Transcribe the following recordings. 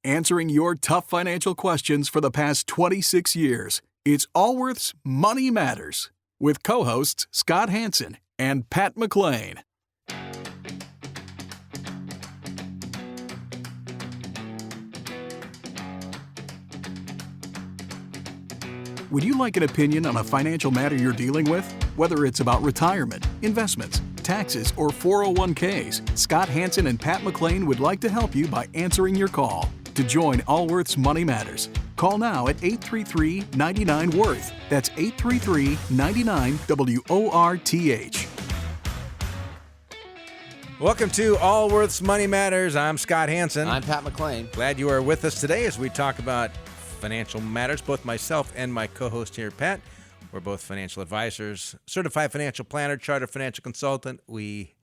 answering your tough financial questions for the past 26 years. It's Allworth's Money Matters with co-hosts Scott Hansen and Pat McClain. Would you like an opinion on a financial matter you're dealing with? Whether it's about retirement, investments, taxes, or 401ks, Scott Hansen and Pat McClain would like to help you by answering your call. To join Allworth's Money Matters, call now at 833-99-WORTH. That's 833-99-WORTH. Welcome to Allworth's Money Matters. I'm Scott Hansen. I'm Pat McClain. Glad you are with us today as we talk about financial matters. Both myself and my co-host here, Pat, we're both financial advisors, certified financial planner, chartered financial consultant. We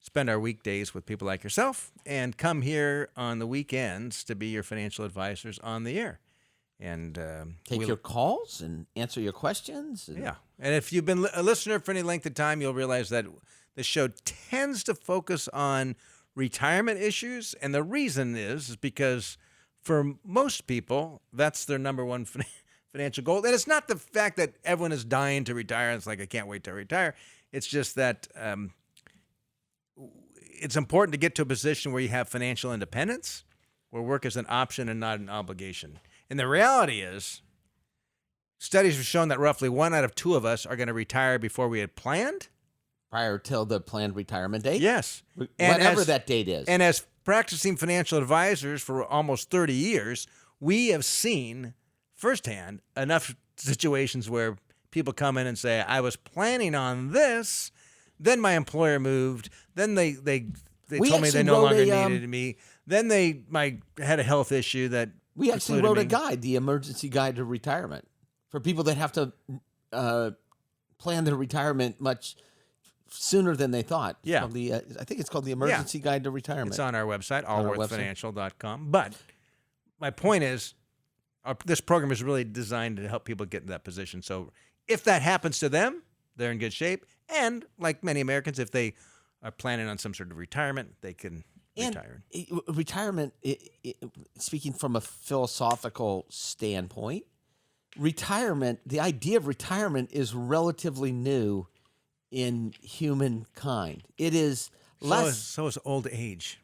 spend our weekdays with people like yourself and come here on the weekends to be your financial advisors on the air. And take your calls and answer your questions. Yeah. And if you've been a listener for any length of time, you'll realize that the show tends to focus on retirement issues. And the reason is because for most people, that's their number one financial goal. And it's not the fact that everyone is dying to retire. It's like, I can't wait to retire. It's just that it's important to get to a position where you have financial independence, where work is an option and not an obligation. And the reality is, studies have shown that roughly 1 out of 2 of us are going to retire before we had planned. Prior till the planned retirement date? Yes. Whatever that date is. And as practicing financial advisors for almost 30 years, we have seen firsthand enough situations where people come in and say, I was planning on this, then my employer moved, then they told me they no longer needed me, then they had a health issue that we actually wrote a guide, the Emergency Guide to Retirement, for people that have to plan their retirement much sooner than they thought. Yeah. I think it's called the Emergency Guide to Retirement. It's on our website, allworthfinancial.com. But my point is, this program is really designed to help people get in that position. So if that happens to them, they're in good shape. And like many Americans, if they are planning on some sort of retirement, they can retire. Retirement, speaking from a philosophical standpoint, the idea of retirement is relatively new in humankind. It is less. So is old age.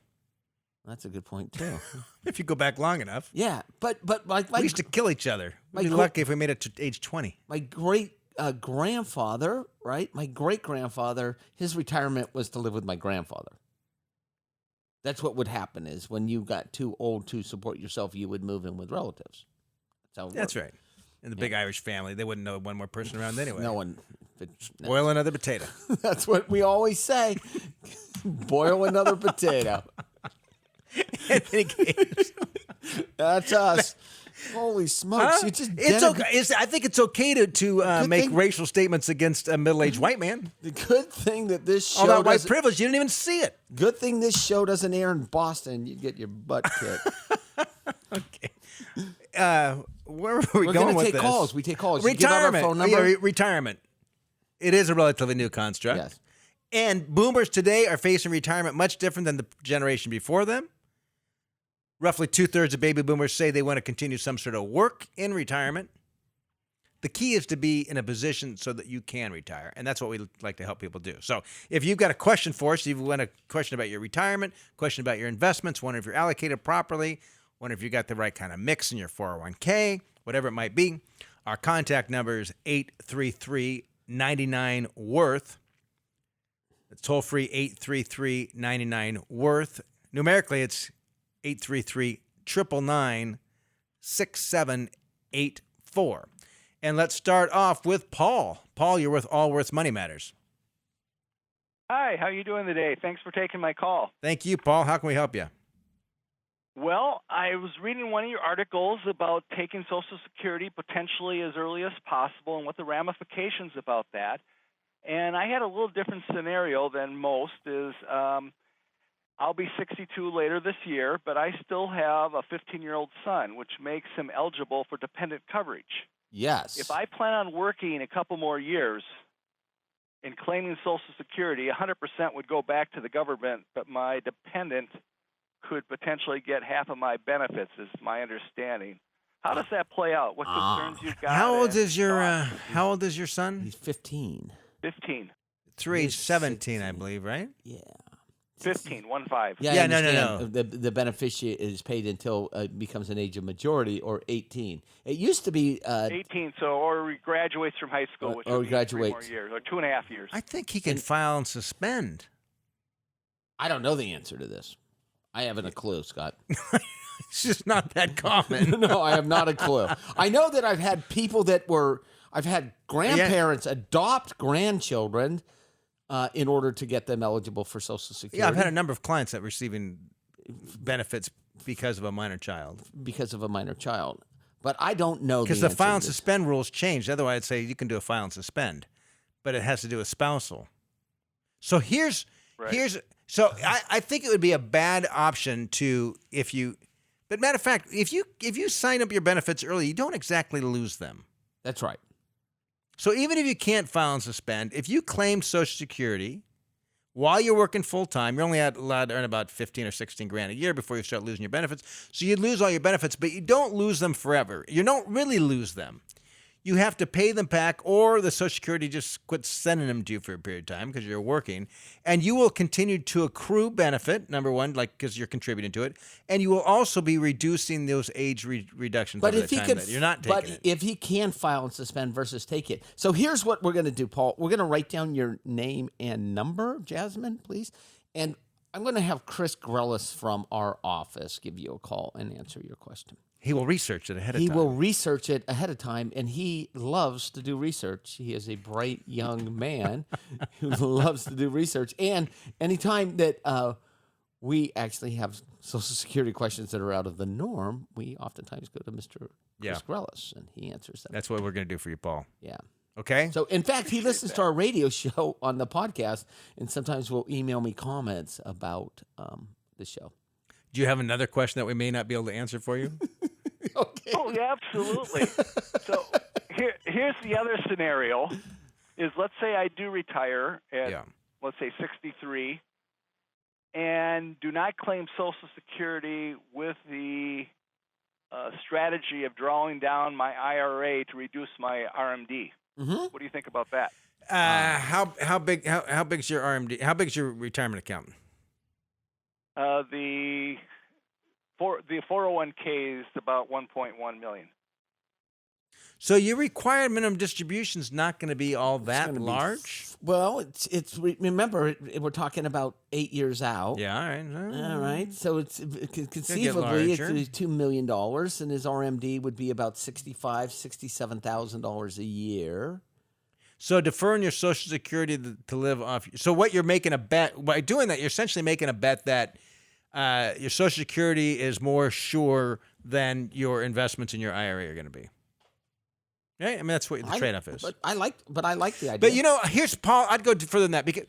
That's a good point too. If you go back long enough. Yeah, but like we used to kill each other. We'd be lucky if we made it to age 20. My great grandfather, right? My great grandfather, his retirement was to live with my grandfather. That's what would happen is when you got too old to support yourself, you would move in with relatives. That's right. In the big Irish family, they wouldn't know one more person around anyway. No one. Boil another potato. That's what we always say. Boil another potato. In any case. That's us. Holy smokes! Huh? It's okay. I think it's okay to make racial statements against a middle-aged white man. The good thing that this show all that white privilege, you didn't even see it. Good thing this show doesn't air in Boston. You'd get your butt kicked. Okay. Where are we going with this? We take calls. Retirement. You give out our phone number. Retirement. It is a relatively new construct. Yes. And boomers today are facing retirement much different than the generation before them. Roughly 2/3 of baby boomers say they want to continue some sort of work in retirement. The key is to be in a position so that you can retire, and that's what we like to help people do. So if you've got a question for us, if you want a question about your retirement, question about your investments, wonder if you're allocated properly, wonder if you got the right kind of mix in your 401k, whatever it might be, our contact number is 833-99-WORTH. It's toll-free 833-99-WORTH. Numerically, it's 833-999-6784. And let's start off with Paul. Paul, you're with Allworth's Money Matters. Hi, how are you doing today? Thanks for taking my call. Thank you, Paul. How can we help you? Well, I was reading one of your articles about taking Social Security potentially as early as possible and what the ramifications about that. And I had a little different scenario than most is I'll be 62 later this year, but I still have a 15-year-old son, which makes him eligible for dependent coverage. Yes. If I plan on working a couple more years and claiming Social Security, 100% would go back to the government, but my dependent could potentially get half of my benefits, is my understanding. How does that play out? What concerns you've got? How old and is your thoughts? How old is your son? He's 15. 15. Through age He's 17, I 16. believe, right? Yeah. 15, 1-5. Yeah, I Yeah, no. understand. The beneficiary is paid until becomes an age of majority or 18. It used to be 18, or he graduates from high school, which or would be 3 more graduates. years, or 2.5 years. I think he can file and suspend. I don't know the answer to this. I haven't a clue, Scott. It's just not that common. No, I have not a clue. I know that I've had people I've had grandparents adopt grandchildren in order to get them eligible for Social Security. Yeah, I've had a number of clients that are receiving benefits because of a minor child. But I don't know Because the the file and answer to this. suspend rules changed. Otherwise, I'd say you can do a file and suspend, but it has to do with spousal. So so I think it would be a bad option but matter of fact, if you sign up your benefits early, you don't exactly lose them. That's right. So even if you can't file and suspend, if you claim Social Security while you're working full time, you're only allowed to earn about 15 or 16 grand a year before you start losing your benefits. So you lose all your benefits, but you don't lose them forever. You don't really lose them. You have to pay them back, or the Social Security just quits sending them to you for a period of time because you're working, and you will continue to accrue benefit, number one, because you're contributing to it, and you will also be reducing those age reductions over the time that you're not taking it. If he can file and suspend versus take it. So here's what we're going to do, Paul. We're going to write down your name and number, Jasmine, please, and I'm going to have Chris Grellis from our office give you a call and answer your question. He will research it ahead of He time. will research it ahead of time, and he loves to do research. He is a bright young man who loves to do research. And anytime that we actually have Social Security questions that are out of the norm, we oftentimes go to Mr. Chris Grellis, and he answers them. That's what we're going to do for you, Paul. Yeah. Okay? So, in fact, he listens to our radio show on the podcast, and sometimes will email me comments about the show. Do you have another question that we may not be able to answer for you? Okay. Oh, yeah, absolutely. So here's the other scenario is, let's say I do retire at, let's say, 63 and do not claim Social Security with the strategy of drawing down my IRA to reduce my RMD. Mm-hmm. What do you think about that? How big's your RMD? How big's your retirement account? The 401k is about 1.1 million. So your required minimum distribution is not going to be all that large? Well, remember, we're talking about 8 years out. Yeah, all right. All right. So it's conceivably it's larger. $2 million, and his RMD would be about $67,000 a year. So deferring your Social Security to live off. So what you're making a bet by doing that, you're essentially making a bet that your Social Security is more sure than your investments in your IRA are going to be. Right? I mean, that's what the trade-off is. But I like the idea. But here's Paul. I'd go further than that because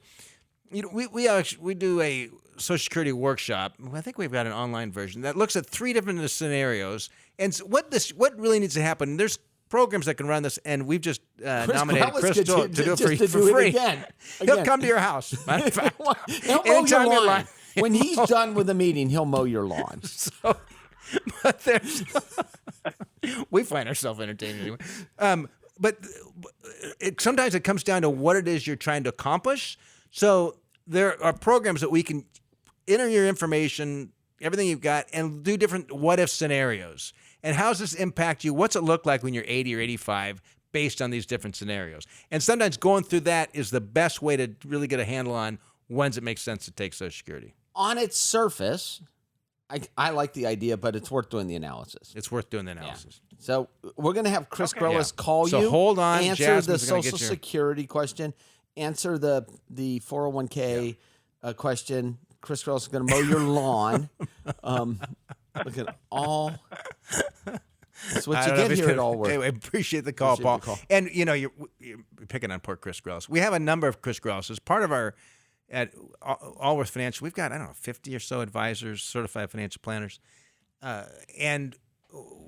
we do a Social Security workshop. I think we've got an online version that looks at 3 different scenarios. And so what really needs to happen? There's programs that can run this, and we've just nominated Chris to do it for free. Again. He'll come to your house. Matter of fact, He'll mow your anytime you're lawn. When he's done with the meeting, he'll mow your lawn. But we find ourselves entertaining anyway. But sometimes it comes down to what it is you're trying to accomplish. So there are programs that we can enter your information, everything you've got, and do different what-if scenarios. And how does this impact you? What's it look like when you're 80 or 85 based on these different scenarios? And sometimes going through that is the best way to really get a handle on when it makes sense to take Social Security. On its surface, I like the idea, but it's worth doing the analysis. It's worth doing the analysis. Yeah. So we're going to have Chris Grellis call you. So hold on. Answer Jasmine's the gonna Social get your... Security question. Answer the 401k question. Chris Grellis is going to mow your lawn. Look at all. That's what you get here at Allworth. Anyway, appreciate the call, Paul. And you're picking on poor Chris Grellis. We have a number of Chris Grellis. Part of our at Allworth Financial, we've got 50 or so advisors, certified financial planners, and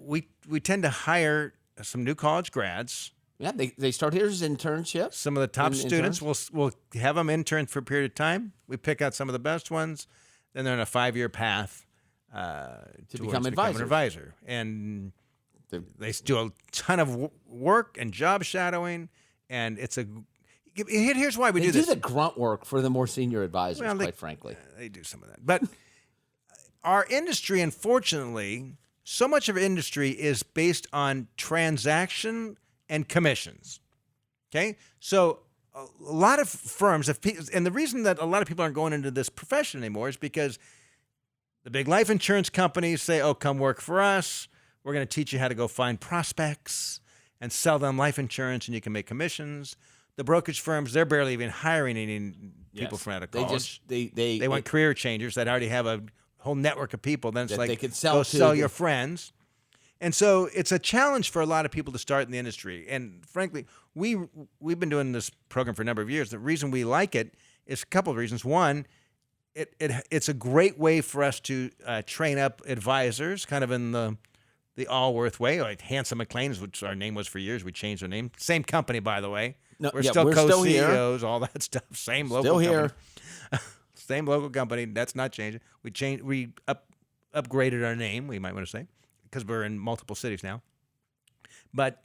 we tend to hire some new college grads. Yeah, they start here as internships. Some of the top students, we'll have them intern for a period of time. We pick out some of the best ones. Then they're on a 5-year path. to become an advisors. advisor. And they do a ton of work and job shadowing, and here's why we They do this. do the grunt work for the more senior advisors, Well, quite frankly. They do some of that. But our industry, unfortunately, so much of industry is based on transaction and commissions. Okay? So a lot of firms, and the reason that a lot of people aren't going into this profession anymore is because the big life insurance companies say, oh, come work for us. We're going to teach you how to go find prospects and sell them life insurance, and you can make commissions. The brokerage firms, they're barely even hiring any people from out of college. They want career changers that already have a whole network of people. Then it's that like, they could go sell your friends. And so it's a challenge for a lot of people to start in the industry. And frankly, we've been doing this program for a number of years. The reason we like it is a couple of reasons. One, it's a great way for us to train up advisors, kind of in the Allworth way, like Hanson McLean, which our name was for years. We changed our name. Same company, by the way. No, we're yeah, still we're still co-CEOs, all that stuff. Same local Still here. company. Same local company. That's not changing. We upgraded our name, we might want to say, because we're in multiple cities now. But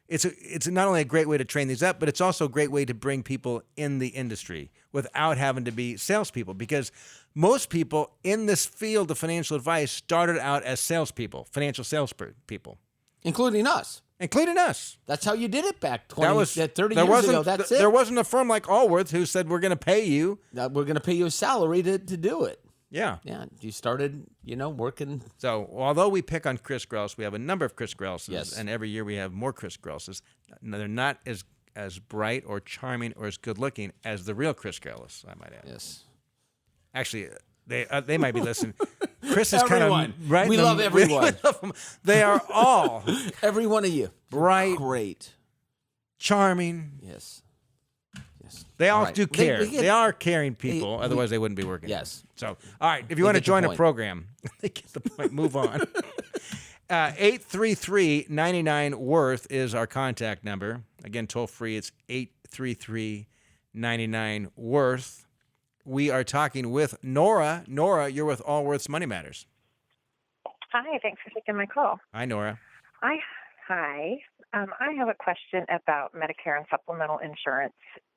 it's not only a great way to train these up, but it's also a great way to bring people in the industry without having to be salespeople. Because most people in this field of financial advice started out as salespeople, financial salespeople. Including us. Including us. That's how you did it back 30 there years ago. wasn't- That's There it. wasn't a firm like Allworth who said, we're going to pay you. We're going to pay you a salary to do it. Yeah. Yeah, you started, working. So although we pick on Chris Grells, we have a number of Chris Grellses, Yes. and every year we have more Chris Grellses. They're not as bright or charming or as good looking as the real Chris Grells, I might add. Yes. Actually, they might be listening. Chris is Everyone. kind of right. We love everyone. We love them. They are all Every one of you. bright, Great. charming. Yes. Yes. They all right. do care. We get- They are caring people. Otherwise, they wouldn't be working. Yes. So, all right. If you They want to get the join a point. program, they get the point. Move on. 833-99-WORTH is our contact number. Again, toll free. It's 833-99-WORTH. We are talking with Nora. Nora, you're with Allworth's Money Matters. Hi, thanks for taking my call. Hi, Nora. Hi. I have a question about Medicare and supplemental insurance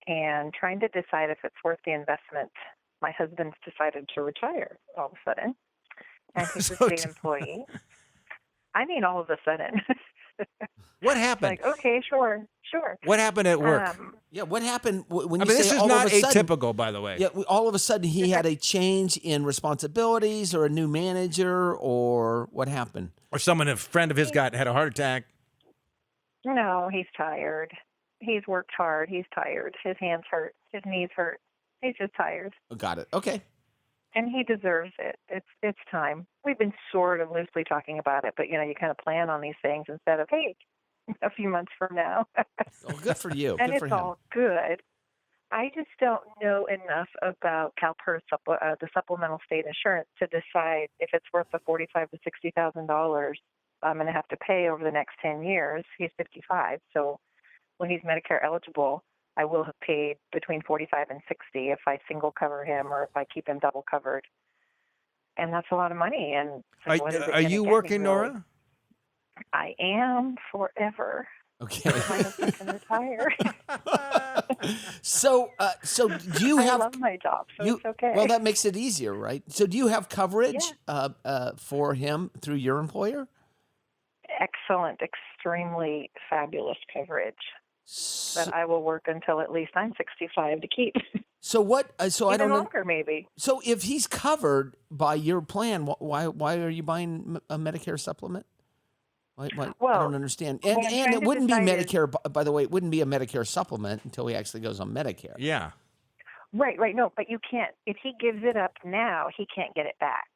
and trying to decide if it's worth the investment. My husband's decided to retire all of a sudden, and he's a state employee. I mean, all of a sudden. What happened? Like, okay, sure. What happened at work? Yeah, what happened when I you mean, say this is all not of a sudden? atypical, by the way. Yeah, all of a sudden he had a change in responsibilities or a new manager or what happened? Or a friend of his had a heart attack. No, he's tired. He's worked hard. He's tired. His hands hurt. His knees hurt. He's just tired. Got it. Okay. And he deserves it. It's time. We've been sort of loosely talking about it, but you kind of plan on these things instead of, hey, a few months from now. Oh, good for you. And Good for it's him. all good. I just don't know enough about CalPERS, the supplemental state insurance, to decide if it's worth the $45,000 to $60,000 I'm going to have to pay over the next 10 years. He's 55, so when he's Medicare eligible, I will have paid between $45,000 and $60,000 if I single cover him or if I keep him double covered. And that's a lot of money. And so what is it Are gonna you get working, me, really? Nora? I am forever. Okay. My husband can retire. So do you I have? love my job, so it's okay. Well, that makes it easier, right? So do you have coverage for him through your employer? Excellent, extremely fabulous coverage that I will work until at least I'm 65 to keep. So what? So I Even don't know. longer, maybe. So if he's covered by your plan, why are you buying a Medicare supplement? Why, I Well, don't understand. what And I'm and trying it to wouldn't be decide is- Medicare. By the way, it wouldn't be a Medicare supplement until he actually goes on Medicare. Yeah. Right. No, but you can't. If he gives it up now, he can't get it back.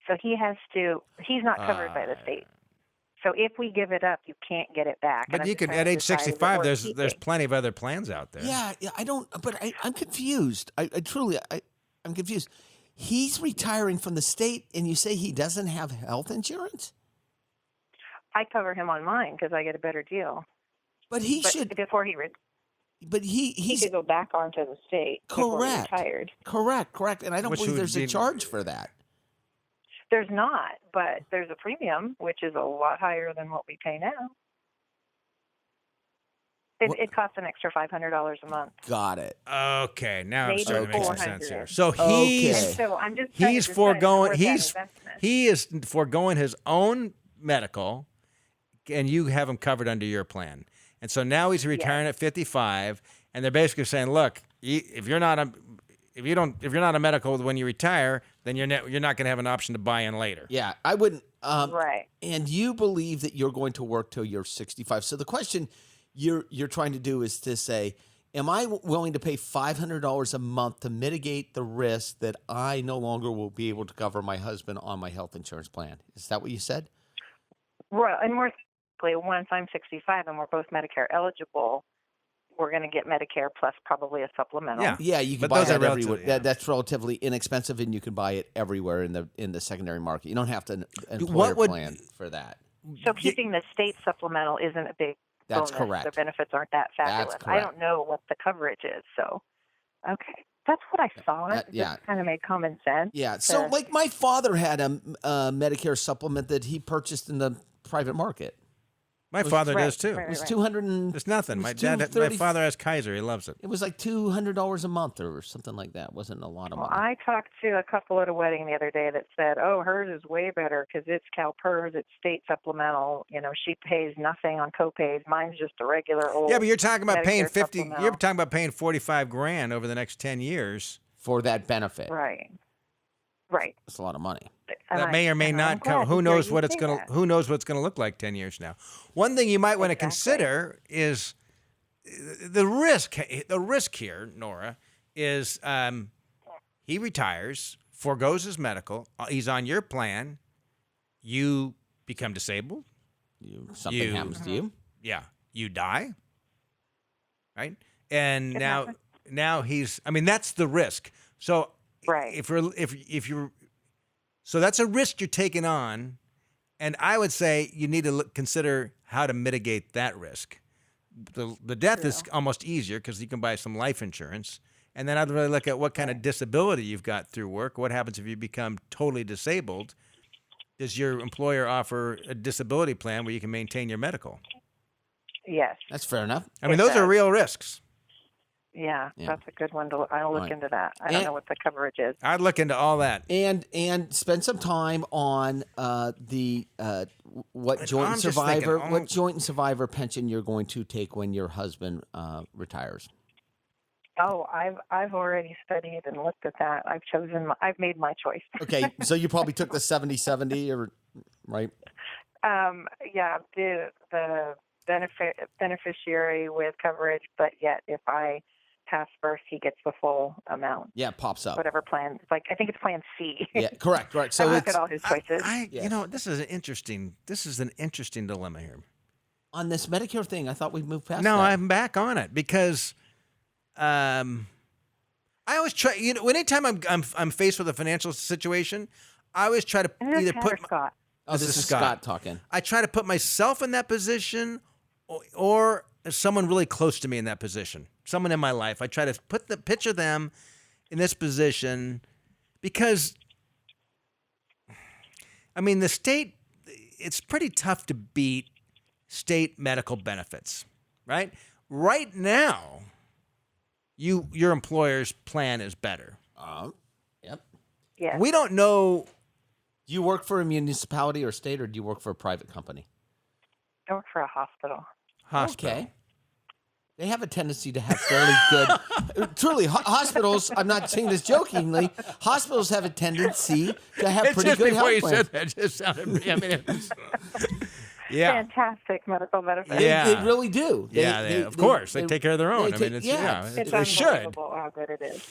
So he has to. He's not covered by the state. So if we give it up, you can't get it back. And But I'm you just can, trying at to age decide, is it 65, worth there's keeping? plenty of other plans out there. Yeah, I don't. But I'm confused. I truly, I'm confused. He's retiring from the state, and you say he doesn't have health insurance? I cover him on mine because I get a better deal. But he But should. before But he he's could go back onto the state before he correct. retired. Correct. And I don't Which believe would there's a be- charge for that. There's not, but there's a premium, which is a lot higher than what we pay now. It costs an extra $500 a month. Got it. Okay, now I'm Maybe starting to make some 400. sense here. So Okay. And so I'm just trying he's to decide if it's foregoing worth that investment. he is foregoing his own medical, and you have him covered under your plan. And so now he's retiring at 55, and they're basically saying, look, if you're not a medical when you retire, then you're not going to have an option to buy in later. Yeah, I wouldn't. Right. And you believe that you're going to work till you're 65. So the question you're trying to do is to say, am I willing to pay $500 a month to mitigate the risk that I no longer will be able to cover my husband on my health insurance plan? Is that what you said? Right. And more specifically, once I'm 65 and we're both Medicare eligible, we're going to get Medicare plus probably a supplemental. Yeah. Yeah, you can But buy those that are everywhere. relatively, That's relatively inexpensive, and you can buy it everywhere in the secondary market. You don't have to employer What would- plan for that. So keeping the state supplemental isn't a big That's bonus. correct. The benefits aren't that fabulous. That's I correct. don't know what the coverage is, so okay. That's what I thought. It yeah. just kind of made common sense. Yeah. So, like, my father had a Medicare supplement that he purchased in the private market. My father does too. right. It was 200 and It's nothing. it My was dad, my 230 father has Kaiser. He loves it. It was like $200 a month or something like that. It wasn't a lot of Well, money. I talked to a couple at a wedding the other day that said, "Oh, hers is way better because it's CalPERS, it's state supplemental. You know, she pays nothing on copays. Mine's just a regular old." Yeah, but you're talking about paying Medicare 50. supplemental. You're talking about paying 45 grand over the next 10 years. For that benefit. Right. Right. That's a lot of money. And That may or may I'm not glad come. to Who hear knows you what it's say gonna? that. Who knows what's gonna look like 10 years now? One thing you might want to Exactly. consider is the risk. The risk here, Nora, is he retires, foregoes his medical. He's on your plan. You become disabled. Something happens to you. Yeah, you die. Right, and Could now happen. now he's. I mean, that's the risk. So Right. if you're, so that's a risk you're taking on, and I would say you need to consider how to mitigate that risk. The death is almost easier because you can buy some life insurance, and then I'd really look at what kind of disability you've got through work. What happens if you become totally disabled? Does your employer offer a disability plan where you can maintain your medical? Yes. That's fair enough. I mean, It those are does. real risks. Yeah, Yeah. that's a good one to. I'll look Right. into that. I don't And- know what the coverage is. I'd look into all that. And spend some time on what joint I'm and just survivor thinking, what joint and survivor pension you're going to take when your husband retires. Oh, I've already studied and looked at that. I've made my choice. Okay, so you probably took the 70/70 or right? Yeah, the beneficiary with coverage, but yet if I pass first, he gets the full amount. Yeah, it pops up. Whatever plan, I think it's Plan C. Yeah, correct, right. I So look it's at all his choices. Yes. You know, this is an interesting dilemma here. on this Medicare thing. I thought we moved past No, that. I'm back on it because I always try. You know, anytime I'm faced with a financial situation, I always try to And either that's put. Scott. Oh, this is Scott talking. I try to put myself in that position, or someone really close to me in that position, someone in my life. I try to picture them in this position because, I mean, the state. It's pretty tough to beat state medical benefits, right? Right now, your employer's plan is better. Yep. Yes. We don't know. Do you work for a municipality or state, or do you work for a private company? I work for a hospital. Hospital. Okay. They have a tendency to have fairly good. Truly, hospitals. I'm not saying this jokingly. Hospitals have a tendency to have It's pretty just good before health you plans. said that, it just sounded. I mean, yeah. Fantastic medical benefits. Yeah. They really do. Of course. They take care of their own. I mean, it's, yeah. It's they should. unbelievable how good it is.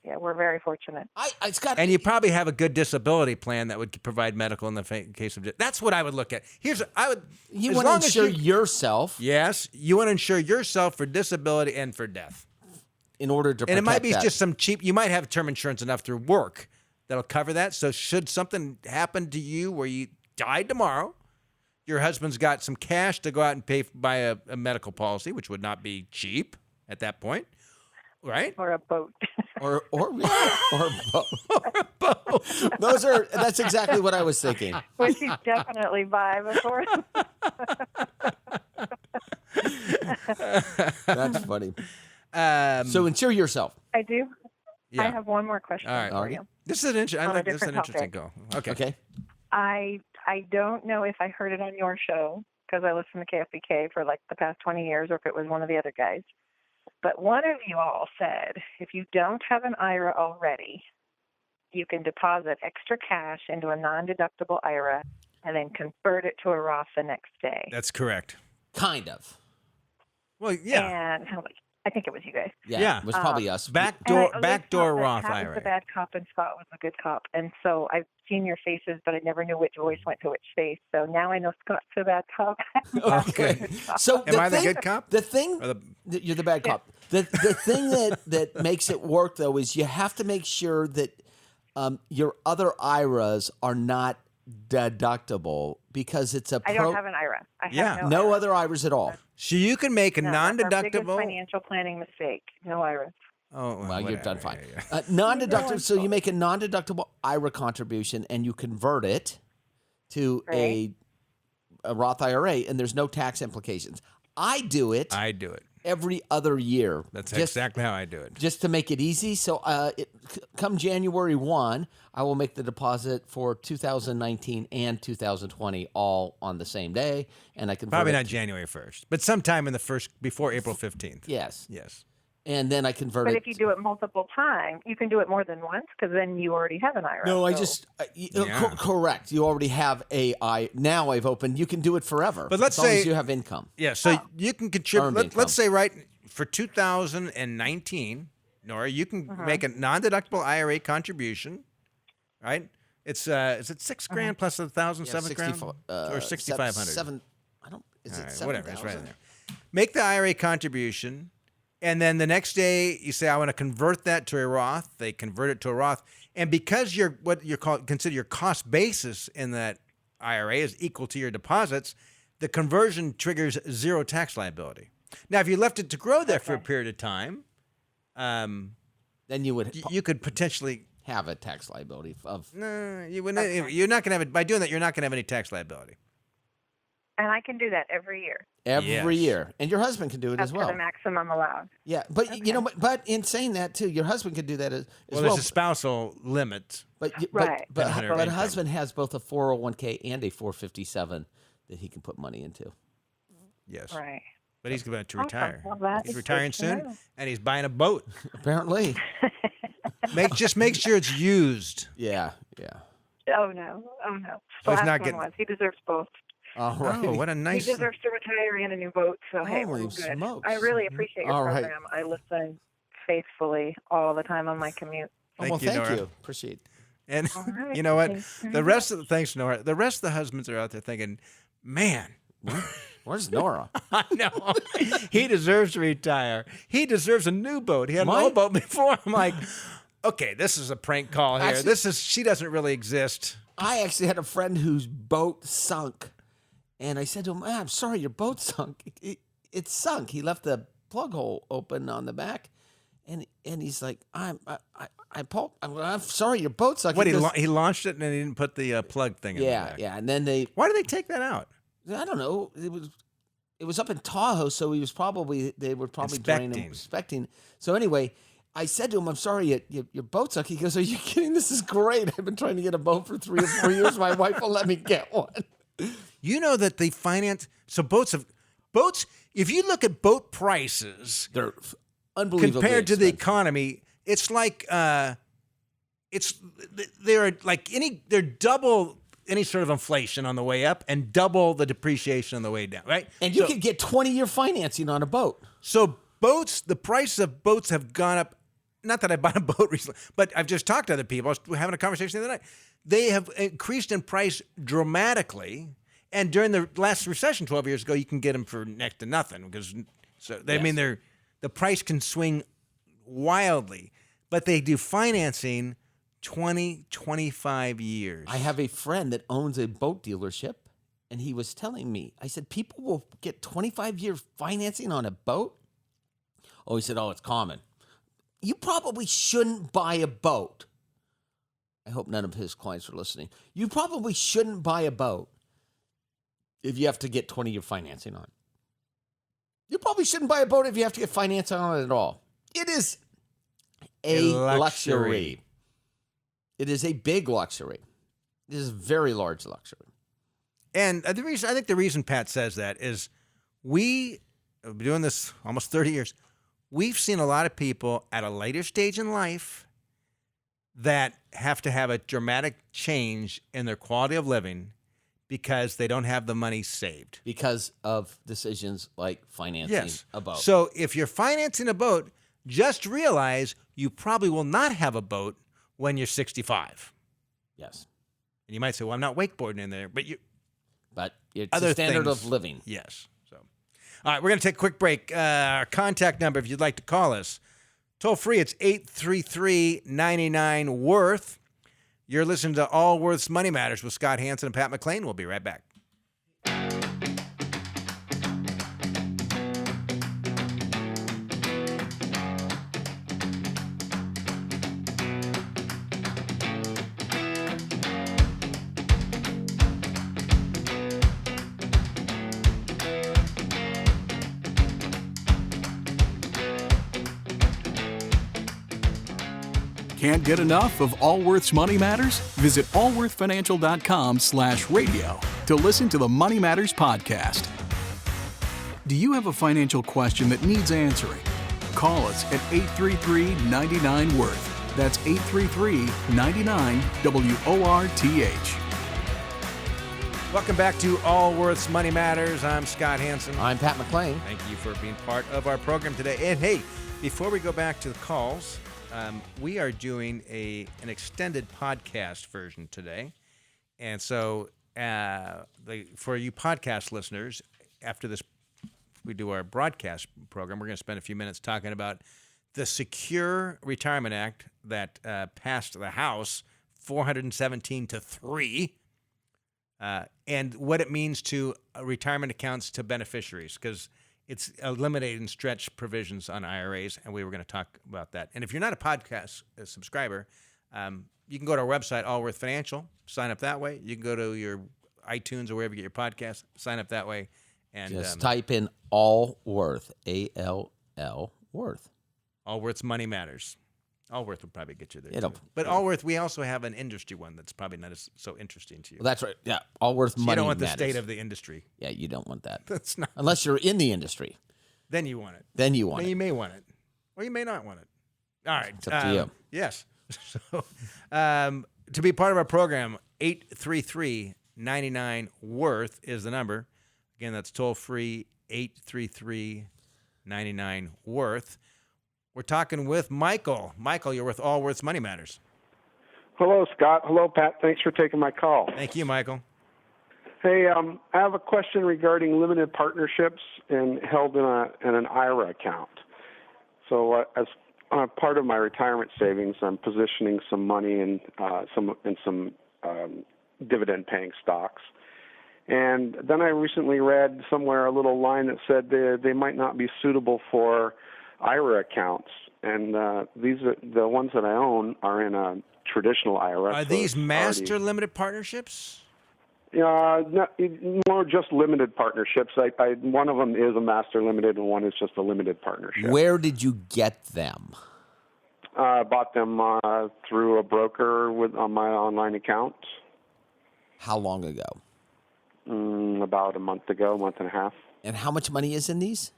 Yeah, we're very fortunate. It's got. And you probably have a good disability plan that would provide medical in the case of. That's what I would look at. You as want to long as insure yourself Yes, you want to insure yourself for disability and for death. in order to. And it might be protect just that. some cheap. You might have term insurance enough through work that'll cover that. So should something happen to you where you died tomorrow, your husband's got some cash to go out and buy a medical policy, which would not be cheap at that point, right? Or a boat. or both. That's exactly what I was thinking. Which he's definitely by before. That's funny. Um, So insure yourself. I do. yeah. I have one more question All right. for you. This is an On a this is an different interesting topic. goal. Okay. Okay. I don't know if I heard it on your show because I listened to KFBK for like the past 20 years, or if it was one of the other guys. But one of you all said if you don't have an IRA already, you can deposit extra cash into a non-deductible IRA and then convert it to a Roth the next day. That's correct. Kind of. Well, yeah. And how much? I think it was you guys. Yeah. It was probably us. Backdoor And I always thought that Roth Pat was IRA. the bad cop and Scott was the good cop. And so I've seen your faces, but I never knew which voice went to which face. So now I know Scott's the bad cop. Okay. So Am I the good cop? The thing, Or you're the bad cop. The thing that makes it work though is you have to make sure that your other IRAs are not deductible because it's a I don't have an IRA. I have no IRA. other IRAs at all. So you can make a No, that's our biggest non-deductible. financial planning mistake. No IRA. Oh, Well, you're whatever. done fine. Yeah. Non-deductible. So you make a non-deductible IRA contribution and you convert it to Right. a Roth IRA, and there's no tax implications. I do it I do it. every other year. That's just, exactly how I do it. just to make it easy. So come January 1, I will make the deposit for 2019 and 2020 all on the same day, and I convert Probably it. not January 1st, but sometime in the before April 15th. Yes, Yes. and then I convert But it. if you do it multiple times, you can do it more than once because then you already have an IRA. No, I So- just Yeah. correct. You already have now I've opened. You can do it forever. But let's as long say- as you have income. Yeah, so you can contribute. Earned income. Let's say for 2019, Nora, you can make a non-deductible IRA contribution, right? It's is it $6,000 plus $1,000, $7,000 or $6,500? Seven. I don't. Is All it right, 7,000? whatever, it's right in there. Make the IRA contribution, and then the next day you say, I want to convert that to a Roth. They convert it to a Roth, and because consider your cost basis in that IRA is equal to your deposits, the conversion triggers zero tax liability. Now, if you left it to grow there for a period of time, Then you would you could potentially. have a tax liability of. No, you wouldn't. You're not going to have it by doing that. You're not going to have any tax liability. And I can do that every year. Every Yes. year, and your husband can do it Up as to well. the maximum allowed. Yeah, but you know, but in saying that too, your husband could do that as Well, well. there's a spousal limit. Right. But Depending on income. husband has both a 401k and a 457 that he can put money into. Yes. Right. But he's about to Awesome. retire. Well, that He's is retiring good to soon, know. and he's buying a boat. Apparently, Just make sure it's used. yeah. Oh no. Oh, Oh no. The he's last not one getting- was. He deserves both. All right. Oh, what a nice. He deserves to retire and a new boat. So hey, Holy we're good. smokes. I really appreciate your All right. program. I listen faithfully all the time on my commute. Oh, well, Thank you, thank Nora. you. Appreciate it. And All right. you know what? Thanks. The rest of the thanks, Nora. The rest of the husbands are out there thinking, man, Where's Nora? I know he deserves to retire. He deserves a new boat. He had an My- old boat before. I'm like, okay, this is a prank call here. Actually- She doesn't really exist. I actually had a friend whose boat sunk, and I said to him, "I'm sorry, your boat sunk. It sunk. He left the plug hole open on the back." And he's like, I'm sorry, your boat sunk. What He goes, he launched it and he didn't put the plug thing in the yeah, back. yeah. And then Why did they take that out? I don't know. It was up in Tahoe, so they were probably inspecting. So anyway, I said to him, "I'm sorry, your boat sunk." He goes, "Are you kidding? This is great. I've been trying to get a boat for 3 or 4 years. My wife will let me get one." You know that they finance boats. If you look at boat prices They're unbelievably compared to the expensive. economy, it's like they're double any sort of inflation on the way up and double the depreciation on the way down, right? And you could get 20-year financing on a boat. So the price of boats have gone up. Not that I bought a boat recently, but I've just talked to other people. I was having a conversation the other night. They have increased in price dramatically. And during the last recession 12 years ago, you can get them for next to nothing the price can swing wildly, but they do financing 20, 25 years. I have a friend that owns a boat dealership, and he was telling me, I said, people will get 25-year financing on a boat? Oh, he said, oh, it's common. you probably shouldn't buy a boat. I hope none of his clients are listening. You probably shouldn't buy a boat if you have to get 20-year financing on it. You probably shouldn't buy a boat if you have to get financing on it at all. It is a luxury. It is a big luxury. It is a very large luxury. And I think the reason Pat says that is we have been doing this almost 30 years. We've seen a lot of people at a later stage in life that have to have a dramatic change in their quality of living because they don't have the money saved. Because of decisions like financing a boat. So if you're financing a boat, just realize you probably will not have a boat when you're 65. Yes. And you might say, well, I'm not wakeboarding in there. But it's other a standard things, of living. Yes. So, all right, we're going to take a quick break. Our contact number, if you'd like to call us, toll free, it's 833-99-WORTH. You're listening to Allworth's Money Matters with Scott Hansen and Pat McClain. We'll be right back. Can't get enough of Allworth's Money Matters? Visit allworthfinancial.com/radio to listen to the Money Matters podcast. Do you have a financial question that needs answering? Call us at 833-99-WORTH. That's 833-99-WORTH. Welcome back to Allworth's Money Matters. I'm Scott Hansen. I'm Pat McClain. Thank you for being part of our program today. And hey, before we go back to the calls, we are doing an extended podcast version today. And so for you podcast listeners, after this, we do our broadcast program, we're going to spend a few minutes talking about the Secure Retirement Act that passed the House 417-3, and what it means to retirement accounts to beneficiaries, because it's eliminating stretch provisions on IRAs, and we were going to talk about that. And if you're not a podcast subscriber, you can go to our website, Allworth Financial, sign up that way. You can go to your iTunes or wherever you get your podcasts, sign up that way. And just type in Allworth, A-L-L, Worth. Allworth's Money Matters. Allworth will probably get you there, It'll- too. But Allworth, we also have an industry one that's probably not so interesting to you. Well, that's right. Yeah, Allworth Money You don't want the Matters. state of the industry. Yeah, you don't want that. That's not. Unless you're in the industry. Then you want it. Then you want Then it. you may want it, or you may not want it. All right, It's up to you. Yes. So, to be part of our program, 833-99-WORTH is the number. Again, that's toll free, 833-99-WORTH. We're talking with Michael. Michael, you're with Allworth's Money Matters. Hello, Scott. Hello, Pat. Thanks for taking my call. Thank you, Michael. Hey, I have a question regarding limited partnerships and held in an IRA account. So, as part of my retirement savings, I'm positioning some money in some dividend-paying stocks. And then I recently read somewhere a little line that said they might not be suitable for IRA accounts, and these are the ones that I own are in a traditional IRA. Are these master limited partnerships? More just limited partnerships. One of them is a master limited, and one is just a limited partnership. Where did you get them? I bought them through a broker on my online account. How long ago? About a month ago, month and a half. And how much money is in these?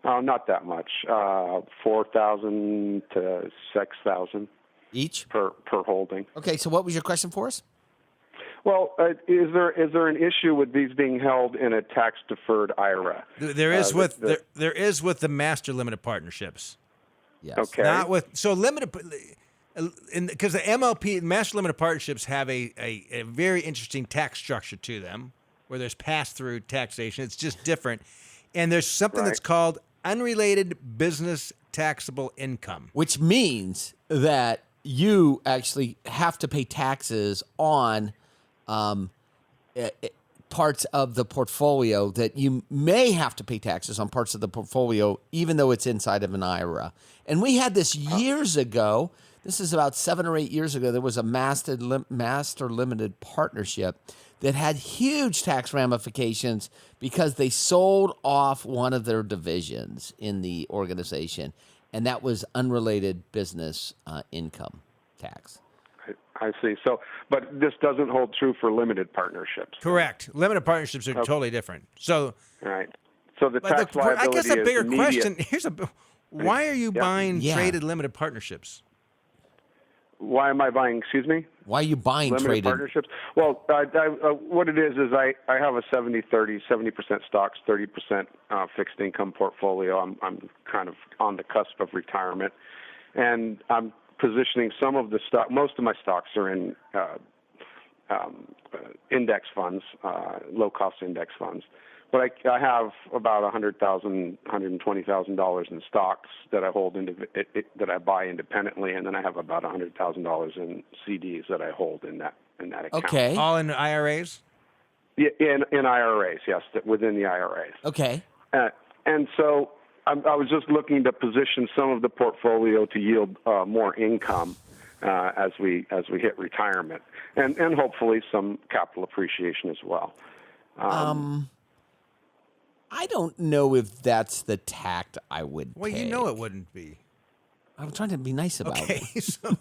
Not that much. $4,000 to $6,000 each per holding. Okay, so what was your question for us? Well, is there an issue with these being held in a tax deferred IRA? There is there is with the master limited partnerships. Yes. Okay. Not with limited, because the MLP master limited partnerships have a very interesting tax structure to them, where there's pass through taxation. It's just different, and there's something that's called unrelated business taxable income, Which means that you actually have to pay taxes on parts of the portfolio that you may have to pay taxes on parts of the portfolio, even though it's inside of an IRA. And we had this years ago. This is about 7 or 8 years ago. There was a master limited partnership that had huge tax ramifications because they sold off one of their divisions in the organization, and that was unrelated business income tax. I see. So, but this doesn't hold true for limited partnerships. Correct. Limited partnerships are totally different. So, Right. So the but tax liability I guess a bigger is immediate. question. Why are you buying Yeah. traded limited partnerships? Why am I buying? Excuse me. Why are you buying Limited traded? partnerships. Well, what it is I have a 70-30, 70% stocks, 30% fixed income portfolio. I'm kind of on the cusp of retirement, and I'm positioning some of the stock. Most of my stocks are in index funds, low-cost index funds. But I have about $120,000 in stocks that I hold that I buy independently, and then I have about $100,000 in CDs that I hold in that account. Okay. All in IRAs? Yeah, in IRAs, yes, within the IRAs. Okay. And so I was just looking to position some of the portfolio to yield more income as we hit retirement, and hopefully some capital appreciation as well. I don't know if that's the tact I would Well, take. you know it wouldn't be. I'm trying to be nice about Okay. it. So,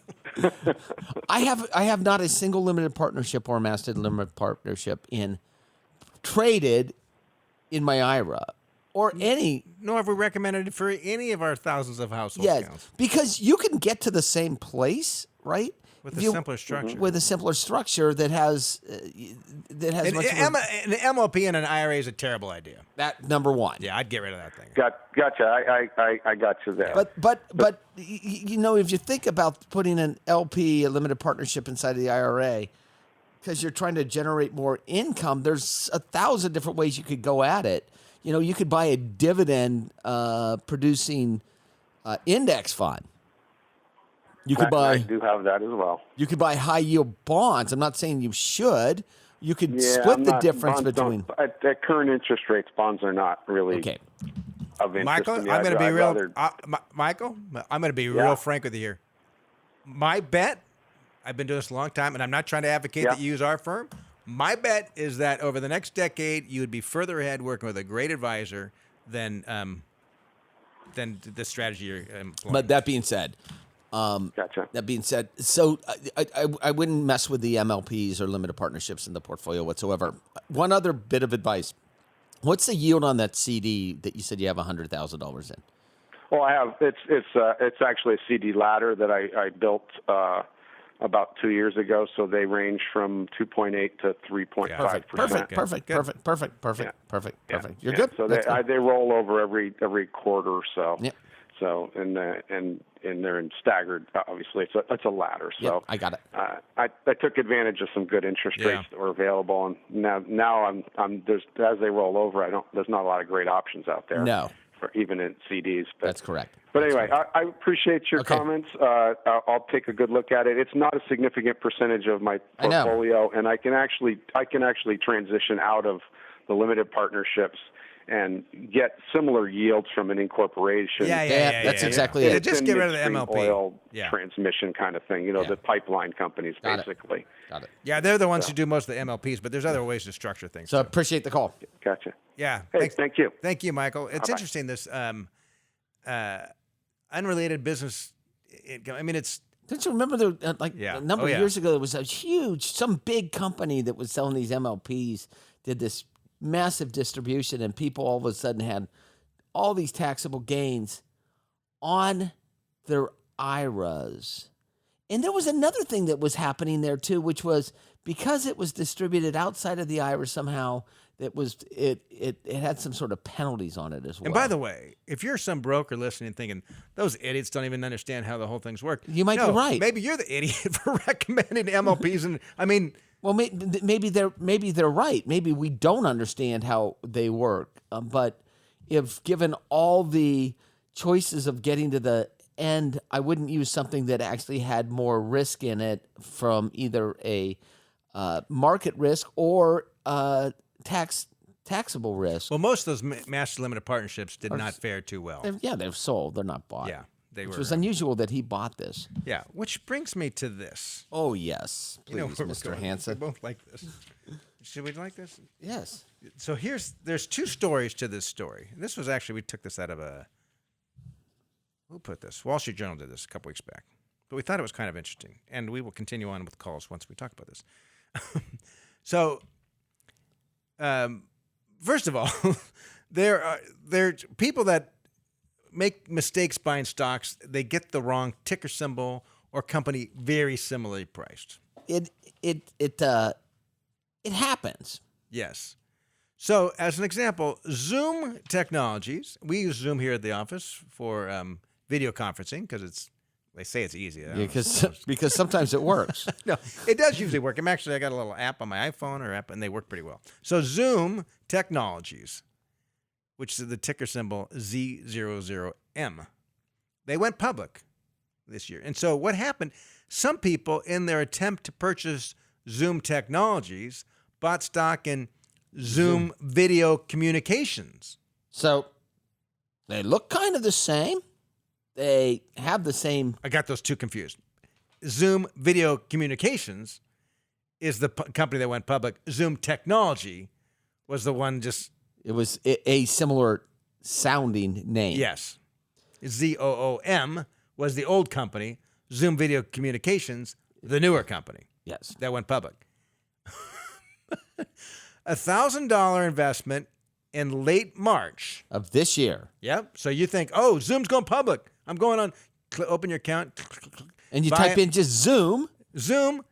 I have not a single limited partnership or master limited partnership traded in my IRA or any. nor have we recommended it for any of our thousands of household Yeah, accounts because you can get to the same place, right? with If a simpler structure. With a simpler structure that has An much of an MLP and an IRA is a terrible idea. that number one. Yeah, I'd get rid of that thing. Gotcha. I got you there. But you know, if you think about putting an LP, a limited partnership inside of the IRA, because you're trying to generate more income, there's 1,000 different ways you could go at it. You know, you could buy a dividend producing index fund. You could I do have that as well. You could buy high yield bonds. I'm not saying you should. You could Yeah, split I'm the not- difference bonds between. at current interest rates, bonds are not really Okay. of interest Michael, to me. I'm going to be I'd real. rather- Michael, I'm going to be Yeah. real frank with you here. My bet, I've been doing this a long time, and I'm not trying to advocate Yeah. that you use our firm. My bet is that over the next decade, you would be further ahead working with a great advisor than the strategy you're employing. But that being said, Gotcha. that being said, so I wouldn't mess with the MLPs or limited partnerships in the portfolio whatsoever. One other bit of advice: what's the yield on that CD that you said you have $100,000 in? Well, I have. It's actually a CD ladder that I built about 2 years ago. So they range from 2.8 to 3.5%. Perfect. Yeah. You're Yeah. good. So That's good. they roll over every quarter or so. Yep. So and they're in staggered. Obviously, it's a ladder. So Yep, I got it. I took advantage of some good interest Yeah. rates that were available, and now I'm there's as they roll over. There's not a lot of great options out there. No. For even in CDs. But, That's correct. But anyway, I appreciate your Okay. comments. I'll take a good look at it. It's not a significant percentage of my I know. portfolio, and I can actually transition out of the limited partnerships and get similar yields from an incorporation. Yeah, that's exactly it. Just It's get in rid of the midstream MLP. oil Yeah. transmission kind of thing. Yeah. The pipeline companies, Got it. basically. Got it. Yeah, they're the ones who do most of the MLPs, but there's other ways to structure things. So appreciate the call. Gotcha. Yeah. Hey, thank you. Thank you, Michael. It's Bye-bye. interesting, this unrelated business income. I mean, it's Don't you remember Yeah. a number Oh, of yeah. years ago, there was some big company that was selling these MLPs, did this massive distribution, and people all of a sudden had all these taxable gains on their IRAs. And there was another thing that was happening there too, which was because it was distributed outside of the IRA somehow, it had some sort of penalties on it as well. And by the way, if you're some broker listening thinking, those idiots don't even understand how the whole thing's work. You might be right. Maybe you're the idiot for recommending MLPs. And I mean, Well, maybe they're right. Maybe we don't understand how they work. But if given all the choices of getting to the end, I wouldn't use something that actually had more risk in it from either a market risk or taxable risk. Well, most of those master limited partnerships did not fare too well. They're sold. They're not bought. Yeah, they Which were. was unusual that he bought this. Yeah, which brings me to this. Oh, yes. Please, where we're Mr. going. Hansen. We both like this. Should we like this? Yes. So there's two stories to this story. This was actually, we took this out of who put this? Wall Street Journal did this a couple weeks back. But we thought it was kind of interesting. And we will continue on with calls once we talk about this. So, first of all, there are people that make mistakes buying stocks. They get the wrong ticker symbol or company very similarly priced. It happens. Yes. So, as an example, Zoom Technologies. We use Zoom here at the office for video conferencing because they say it's easy. Because sometimes it works. No, it does usually work. I got a little app on my iPhone and they work pretty well. So, Zoom Technologies, which is the ticker symbol Z00M, they went public this year. And so, what happened? Some people, in their attempt to purchase Zoom Technologies, bought stock in Zoom Video Communications. So they look kind of the same. They have the same. I got those two confused. Zoom Video Communications is the company that went public. Zoom Technology was the one just... It was a similar sounding name. Yes. ZOOM was the old company. Zoom Video Communications, the newer company. Yes. That went public. $1,000 investment in late March Of this year. Yep. So you think, Zoom's going public. I'm going on. Open your account. And you Buy type it. in just Zoom. Zoom,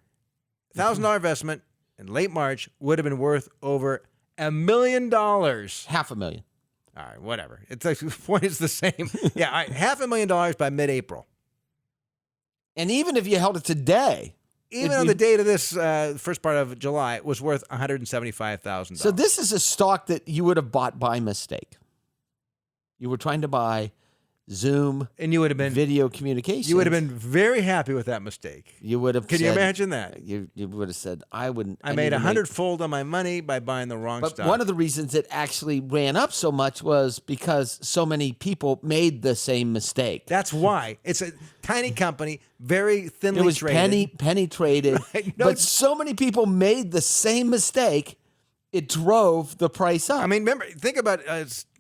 $1,000 investment in late March would have been worth over $1 million. $500,000. All right, whatever. It's like, the point is the same. Yeah, all right, $500,000 by mid-April. And even if you held it today. Even on the date of this first part of July, it was worth $175,000. So this is a stock that you would have bought by mistake. You were trying to buy Zoom, and you would have been video communications. You would have been very happy with that mistake. You would have. Can you imagine that? You would have said, "I wouldn't." I made 100-fold on my money by buying the wrong stock. But one of the reasons it actually ran up so much was because so many people made the same mistake. That's why it's a tiny company, very thinly it was traded. penny traded, Right? No, but so many people made the same mistake, it drove the price up. I mean, remember, think about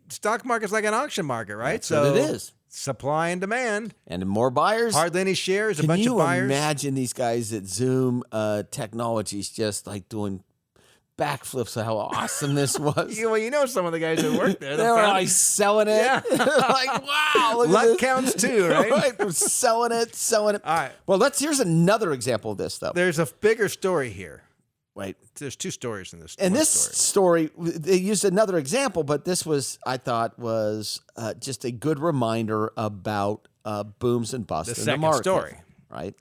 stock market's like an auction market, right? That's what it is. Supply and demand. And more buyers. Hardly any shares, a bunch of buyers. Can you imagine these guys at Zoom Technologies just like doing backflips of how awesome this was? Well, you know some of the guys that work there. They were like selling it. Yeah. Like, wow. Look Luck at this. counts too, right? Right. They're selling it. All right. Well, here's another example of this, though. There's a bigger story here. Right. There's two stories in this. And this story, they used another example, but this was, I thought, was just a good reminder about booms and busts The in the second market. story. Right.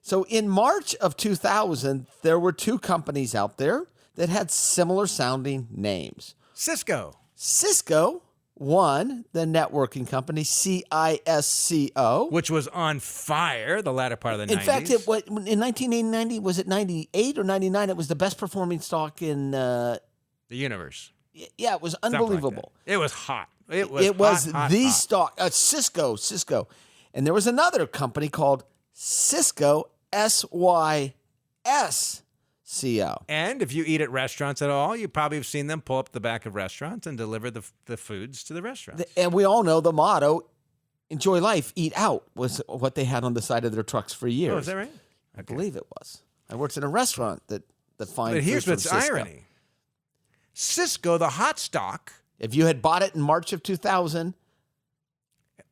So in March of 2000, there were two companies out there that had similar sounding names. Cisco, one, the networking company, CISCO. which was on fire the latter part of the 90s. In fact, in 1990, was it 98 or 99? It was the best performing stock in the universe. Yeah, it was Something like unbelievable. that. It was hot. It was hot, the hot. stock, Cisco. And there was another company called Cisco, SYSCO. And if you eat at restaurants at all, you probably have seen them pull up the back of restaurants and deliver the foods to the restaurants. And we all know the motto, enjoy life, eat out, was what they had on the side of their trucks for years. Oh, is that right? I believe it was. I worked in a restaurant that fine But here's food what's from Cisco. irony. Cisco, the hot stock. If you had bought it in March of 2000,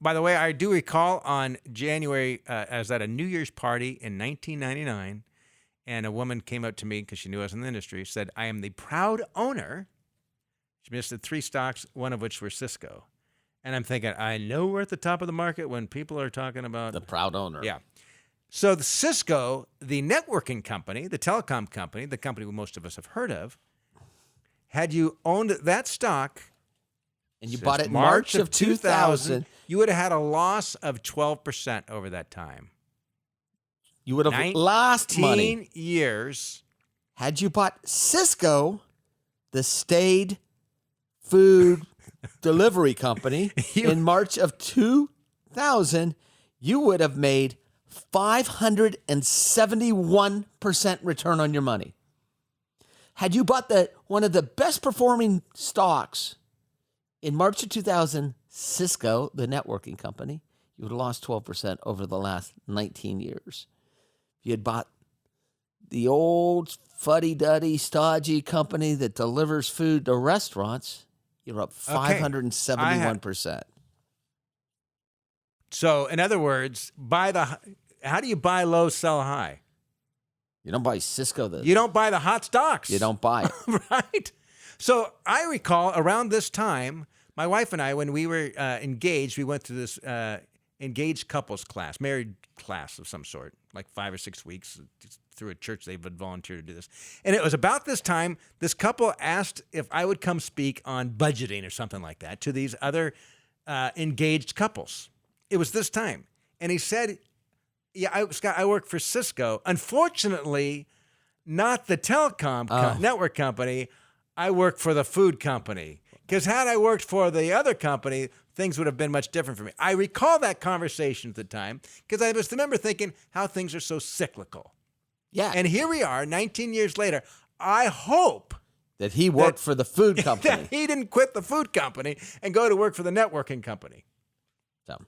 By the way, I do recall on January, I was at a New Year's party in 1999, and a woman came up to me because she knew I was in the industry, said, I am the proud owner. She listed 3 stocks, one of which were Cisco. And I'm thinking, I know we're at the top of the market when people are talking about... the proud owner. Yeah. So the Cisco, the networking company, the telecom company, the company most of us have heard of, had you owned that stock... And you bought it in March of 2000. You would have had a loss of 12% over that time. You would have lost money. 19 years. Had you bought Cisco the Stayed Food Delivery Company in March of 2000, you would have made 571% return on your money. Had you bought one of the best performing stocks in March of 2000, Cisco, the networking company, you would have lost 12% over the last 19 years. If you had bought the old fuddy-duddy, stodgy company that delivers food to restaurants, you're up 571%. So, in other words, how do you buy low, sell high? You don't buy Cisco. You don't buy the hot stocks. You don't buy it. Right? So I recall around this time, my wife and I, when we were engaged, we went to this engaged couples class, married class of some sort, like 5 or 6 weeks through a church. They would volunteer to do this. And it was about this time, this couple asked if I would come speak on budgeting or something like that to these other engaged couples. It was this time. And he said, yeah, Scott, I work for Cisco. Unfortunately, not the telecom network company. I work for the food company. Because had I worked for the other company, things would have been much different for me. I recall that conversation at the time because I just remember thinking how things are so cyclical. Yeah. And here we are, 19 years later. I hope that he worked for the food company. That he didn't quit the food company and go to work for the networking company. So,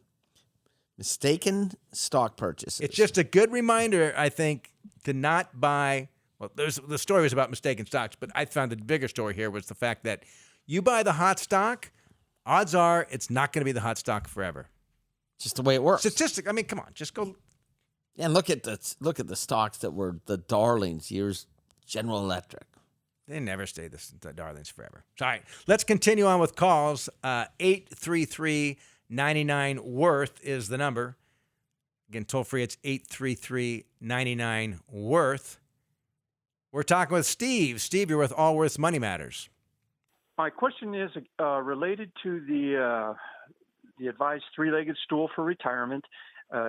mistaken stock purchases. It's just a good reminder, I think, to not buy. Well, the story was about mistaken stocks, but I found the bigger story here was the fact that you buy the hot stock, odds are it's not going to be the hot stock forever. Just the way it works. Statistic. I mean, come on, just go. And look at the stocks that were the darlings. Here's General Electric. They never stay the darlings forever. All right, let's continue on with calls. 833-99-WORTH is the number. Again, toll free, it's 833-99-WORTH. We're talking with Steve. Steve, you're with Allworth Money Matters. My question is related to the advised three-legged stool for retirement.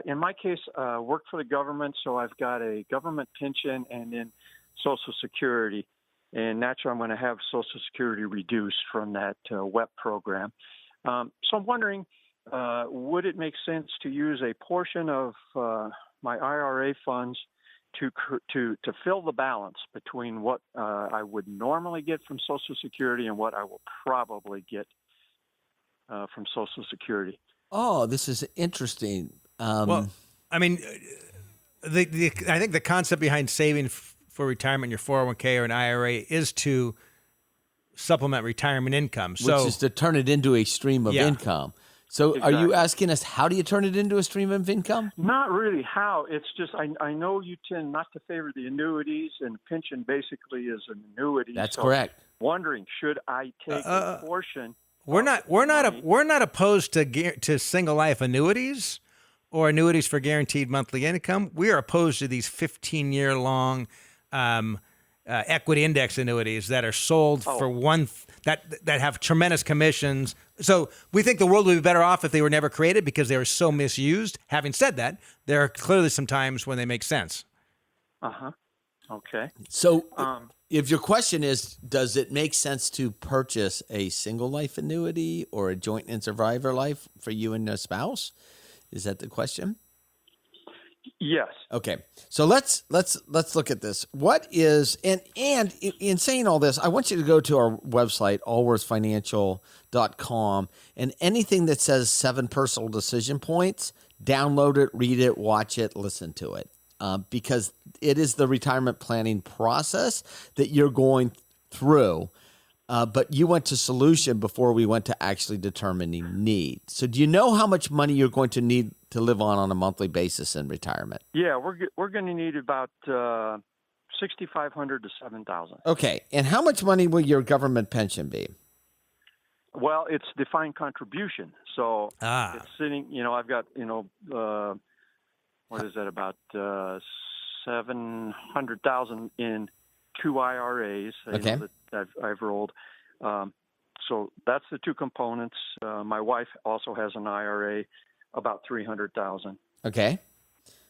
In my case, work for the government, so I've got a government pension and then Social Security. And naturally, I'm going to have Social Security reduced from that WEP program. So I'm wondering, would it make sense to use a portion of my IRA funds to fill the balance between what I would normally get from Social Security and what I will probably get from Social Security? Oh, this is interesting. Well, I mean, I think the concept behind saving for retirement in your 401k or an IRA is to supplement retirement income. Which is to turn it into a stream of income. So Exactly. Are you asking us, how do you turn it into a stream of income? Not really how. It's just I know you tend not to favor the annuities, and pension basically is an annuity. That's so correct. Wondering, should I take a portion? We're not opposed to single life annuities or annuities for guaranteed monthly income. We are opposed to these 15-year long equity index annuities that are sold for that have tremendous commissions. So we think the world would be better off if they were never created because they were so misused. Having said that, there are clearly some times when they make sense. Okay. So if your question is, does it make sense to purchase a single life annuity or a joint and survivor life for you and a spouse? Is that the question? Yes. Okay. So let's look at this. What is and in saying all this, I want you to go to our website, allworthfinancial.com, and anything that says 7 personal decision points, download it, read it, watch it, listen to it. Because it is the retirement planning process that you're going through. But you went to solution before we went to actually determining need. So do you know how much money you're going to need to live on a monthly basis in retirement? Yeah, we're going to need about $6,500 to $7,000. Okay, and how much money will your government pension be? Well, it's defined contribution, so it's sitting. I've got what is that, about $700,000 in 2 IRAs. Okay. That I've rolled. So that's the 2 components. My wife also has an IRA, about $300,000. Okay.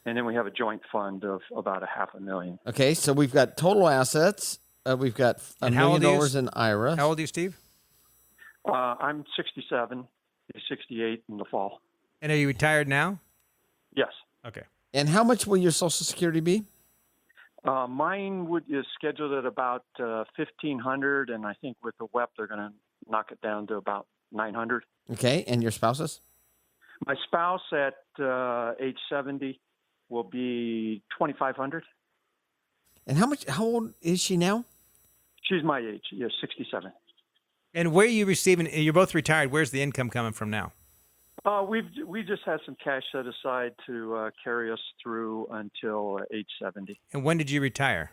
And then we have a joint fund of about $500,000. Okay, so we've got total assets We've got $1 And how old million are you? in IRA. How old are you, Steve? I'm 67, 68 in the fall. And are you retired now? Yes. Okay. And how much will your Social Security be? Mine is scheduled at about 1,500, and I think with the WEP they're going to knock it down to about 900. Okay, and your spouse's? My spouse at age 70 will be 2,500. And how old is she now? She's my age. Yes, 67. And where are you receiving? You're both retired. Where's the income coming from now? We just had some cash set aside to carry us through until age 70. And when did you retire?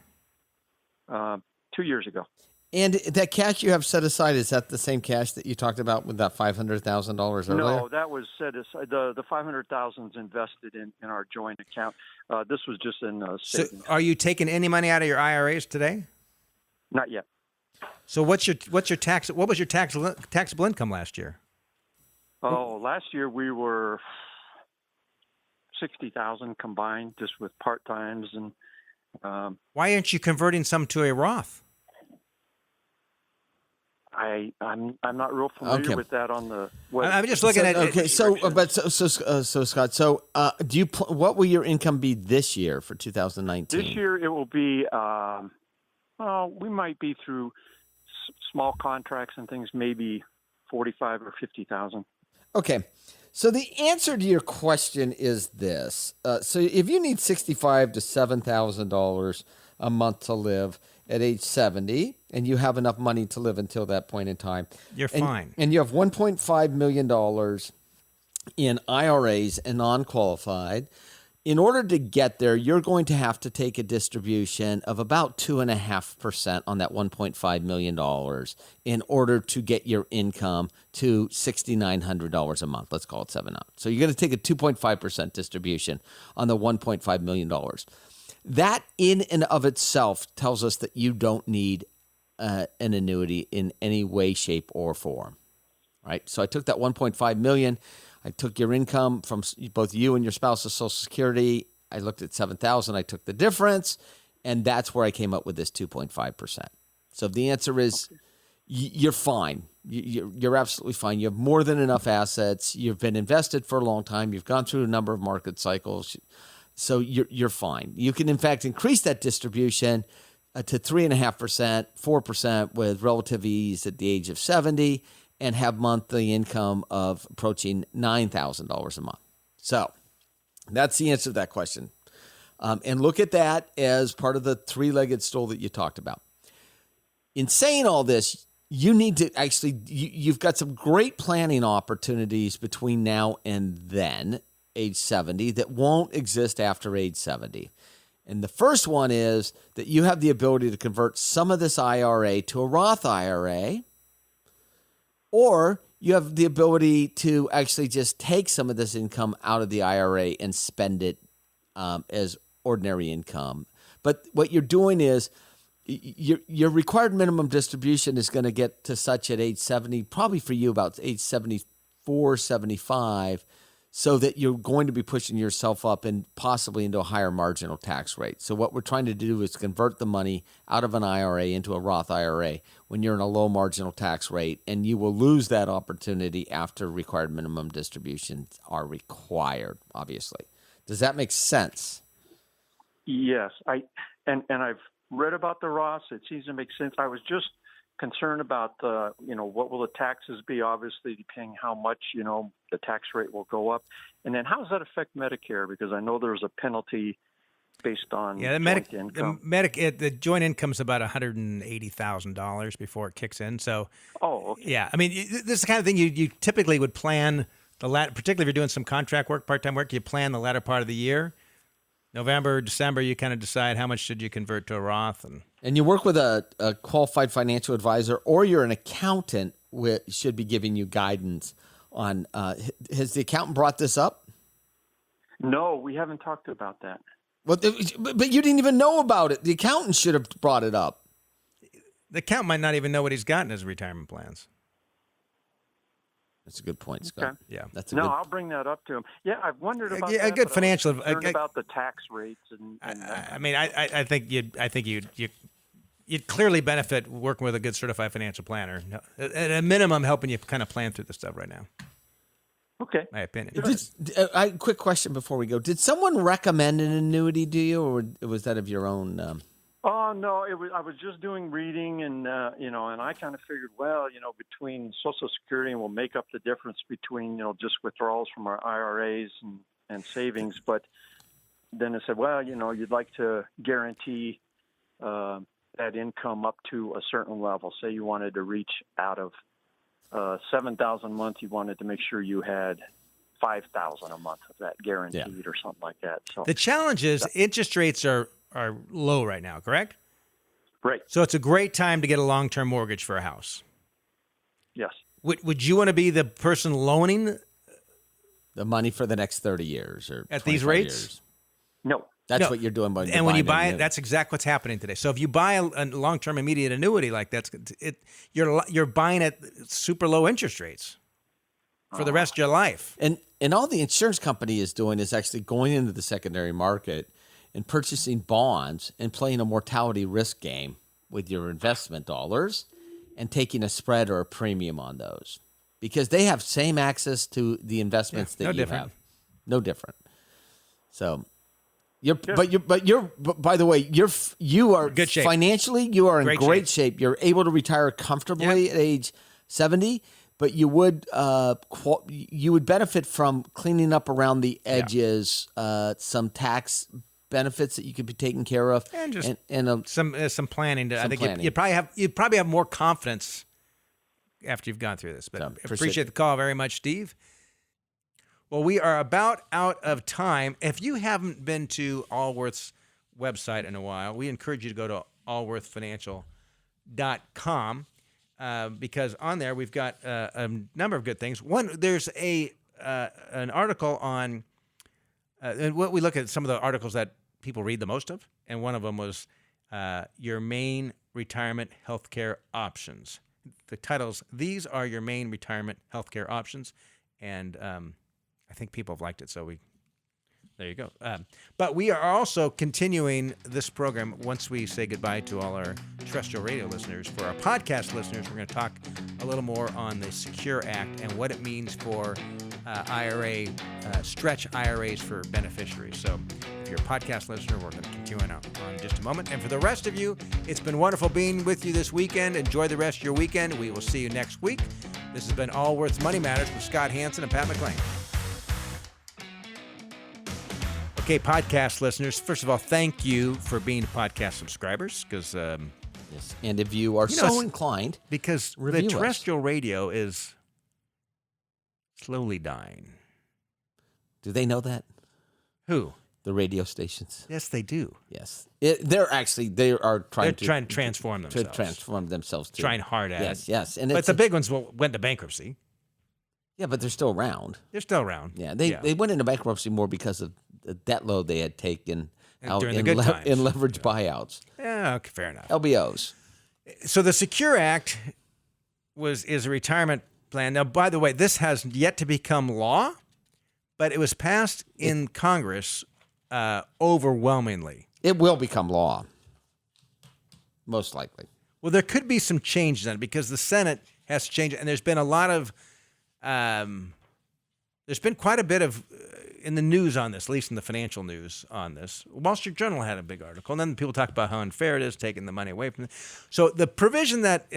2 years ago. And that cash you have set aside, is that the same cash that you talked about with that $500,000 earlier? No, that was set aside. The 500,000 is invested in our joint account. This was just in So savings. are you taking any money out of your IRAs today? Not yet. So what was your taxable income last year? Oh, last year we were 60,000 combined, just with part times and. Why aren't you converting some to a Roth? I'm not real familiar with that on the. I'm just looking at. Okay, so Scott, so do you what will your income be this year for 2019? This year it will be. We might be through small contracts and things, maybe 45 or 50,000. Okay, so the answer to your question is this: so if you need $65,000 to $7,000 a month to live at age 70, and you have enough money to live until that point in time, You're fine. And you have $1.5 million in IRAs and non-qualified. In order to get there, you're going to have to take a distribution of about 2.5% on that $1.5 million in order to get your income to $6,900 a month. Let's call it $7 out. So you're going to take a 2.5% distribution on the $1.5 million. That in and of itself tells us that you don't need an annuity in any way, shape, or form. Right? So I took that $1.5 million. I took your income from both you and your spouse's Social Security. I looked at $7,000. I took the difference, and that's where I came up with this 2.5%. So the answer is you're fine. You're absolutely fine. You have more than enough assets. You've been invested for a long time. You've gone through a number of market cycles. So you're fine. You can, in fact, increase that distribution to 3.5%, 4% with relative ease at the age of 70, and have monthly income of approaching $9,000 a month. So that's the answer to that question. And look at that as part of the three-legged stool that you talked about. In saying all this, you need to actually, you've got some great planning opportunities between now and then, age 70, that won't exist after age 70. And the first one is that you have the ability to convert some of this IRA to a Roth IRA, or you have the ability to actually just take some of this income out of the IRA and spend it as ordinary income. But what you're doing is your required minimum distribution is going to get to such at age 70, probably for you about age 74, 75, so that you're going to be pushing yourself up and possibly into a higher marginal tax rate. So what we're trying to do is convert the money out of an IRA into a Roth IRA when you're in a low marginal tax rate, and you will lose that opportunity after required minimum distributions are required, obviously. Does that make sense? Yes, and I've read about the Roths. It seems to make sense. I was just concerned about what will the taxes be, obviously, depending how much, the tax rate will go up. And then how does that affect Medicare? Because I know there's a penalty based on joint income. The joint income is about $180,000 before it kicks in. So, okay. Yeah, I mean, this is the kind of thing you typically would plan particularly if you're doing some contract work, part-time work, you plan the latter part of the year. November, December, you kind of decide how much should you convert to a Roth. And you work with a qualified financial advisor, or you're an accountant should be giving you guidance on. Has the accountant brought this up? No, we haven't talked about that. Well, but you didn't even know about it. The accountant should have brought it up. The accountant might not even know what he's got in his retirement plans. That's a good point, Scott. Okay. Yeah, I'll bring that up to him. Yeah, I've wondered about a good financial about the tax rates and I mean, I think you'd clearly benefit working with a good certified financial planner. At a minimum, helping you kind of plan through the stuff right now. Okay. My opinion. Quick question before we go. Did someone recommend an annuity to you, or was that of your own? Oh no, I was just doing reading, and and I kind of figured, well, between Social Security, and we'll make up the difference between just withdrawals from our IRAs and savings. But then I said, well, you'd like to guarantee that income up to a certain level. Say you wanted to reach out of $7,000 a month, you wanted to make sure you had $5,000 a month of that guaranteed or something like that. So the challenge is interest rates are low right now, correct? Right. So it's a great time to get a long-term mortgage for a house. Yes. Would you want to be the person loaning The money for the next 30 years or at these 25 rates? years? No. That's No. what you're doing. And when you buy it, that's exactly what's happening today. So if you buy a long-term immediate annuity like that, you're buying at super low interest rates for the rest of your life. And all the insurance company is doing is actually going into the secondary market and purchasing bonds and playing a mortality risk game with your investment dollars and taking a spread or a premium on those because they have same access to the investments that you have. No different. So by the way, you are good shape. Financially, you are in great shape. You're able to retire comfortably at age 70. But you would benefit from cleaning up around the edges, some tax benefits that you could be taking care of, and just some planning. I think planning. you'd probably have more confidence after you've gone through this. But appreciate the call very much, Steve. Well, we are about out of time. If you haven't been to Allworth's website in a while, we encourage you to go to allworthfinancial.com. Because on there we've got a number of good things. One, there's an article on what we look at some of the articles that people read the most of, and one of them was your main retirement healthcare options. The title's "These are your main retirement healthcare options," and I think people have liked it. So there you go. But we are also continuing this program once we say goodbye to all our terrestrial radio listeners. For our podcast listeners, we're going to talk a little more on the Secure Act and what it means for stretch IRAs for beneficiaries. So if you're a podcast listener, we're going to continue on in just a moment. And for the rest of you, it's been wonderful being with you this weekend. Enjoy the rest of your weekend. We will see you next week. This has been Allworth's Money Matters with Scott Hansen and Pat McClain. Okay, podcast listeners, first of all, thank you for being podcast subscribers, because yes. And if you are so inclined, because the terrestrial radio is slowly dying. Do they know that? Who? The radio stations. Yes, they do. Yes, they are trying to transform themselves. To transform themselves too. Trying hard at it. Yes, and but the big ones went to bankruptcy. Yeah, but they're still around. They're still around. Yeah, they went into bankruptcy more because of the debt load they had taken out during the good times. In leverage buyouts. Yeah, okay, fair enough. LBOs. So the Secure Act is a retirement plan. Now, by the way, this has yet to become law, but it was passed in Congress overwhelmingly. It will become law, most likely. Well, there could be some changes in it because the Senate has changed, and there's been a lot of there's been quite a bit of in the news on this, at least in the financial news on this. Wall Street Journal had a big article, and then people talk about how unfair it is, taking the money away from them. So the provision that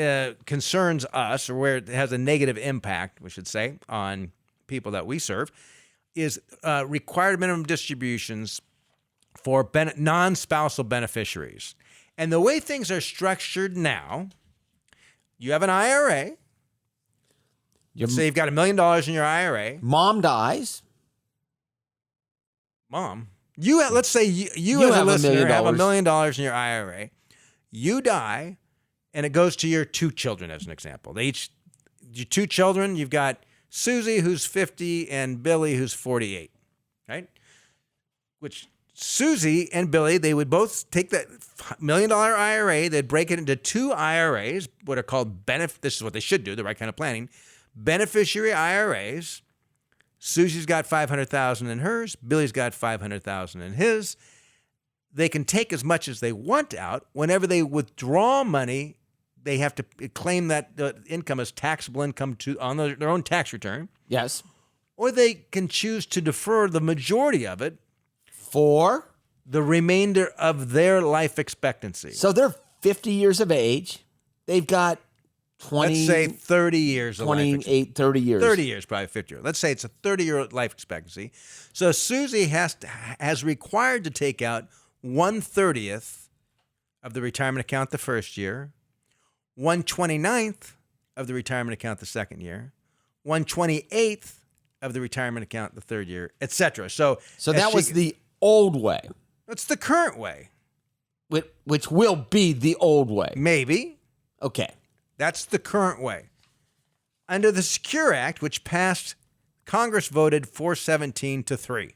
concerns us, or where it has a negative impact, we should say, on people that we serve, is required minimum distributions for non-spousal beneficiaries. And the way things are structured now, you have an IRA. Say you've got $1 million in your IRA. Mom dies. Mom, let's say you as a listener have $1 million in your IRA. You die, and it goes to your two children, as an example. Your two children, you've got Susie, who's 50, and Billy, who's 48, right? Which Susie and Billy, they would both take that $1 million IRA, they'd break it into two IRAs, what are called this is what they should do, the right kind of planning, beneficiary IRAs. Susie's got $500,000 in hers. Billy's got $500,000 in his. they can take as much as they want out. Whenever they withdraw money, they have to claim that the income is taxable income on their own tax return. Yes. Or they can choose to defer the majority of it for the remainder of their life expectancy. So they're 50 years of age. They've got 20. Let's say 30 years of life expectancy. 28, 30 years. 30 years, probably 50 years. Let's say it's a 30-year life expectancy. So Susie has required to take out 1/30th of the retirement account the first year, 1/29th of the retirement account the second year, 1/28th of the retirement account the third year, etc. So that was the old way. That's the current way. Which will be the old way. Maybe. Okay. That's the current way. Under the Secure Act, which passed, Congress voted 417-3.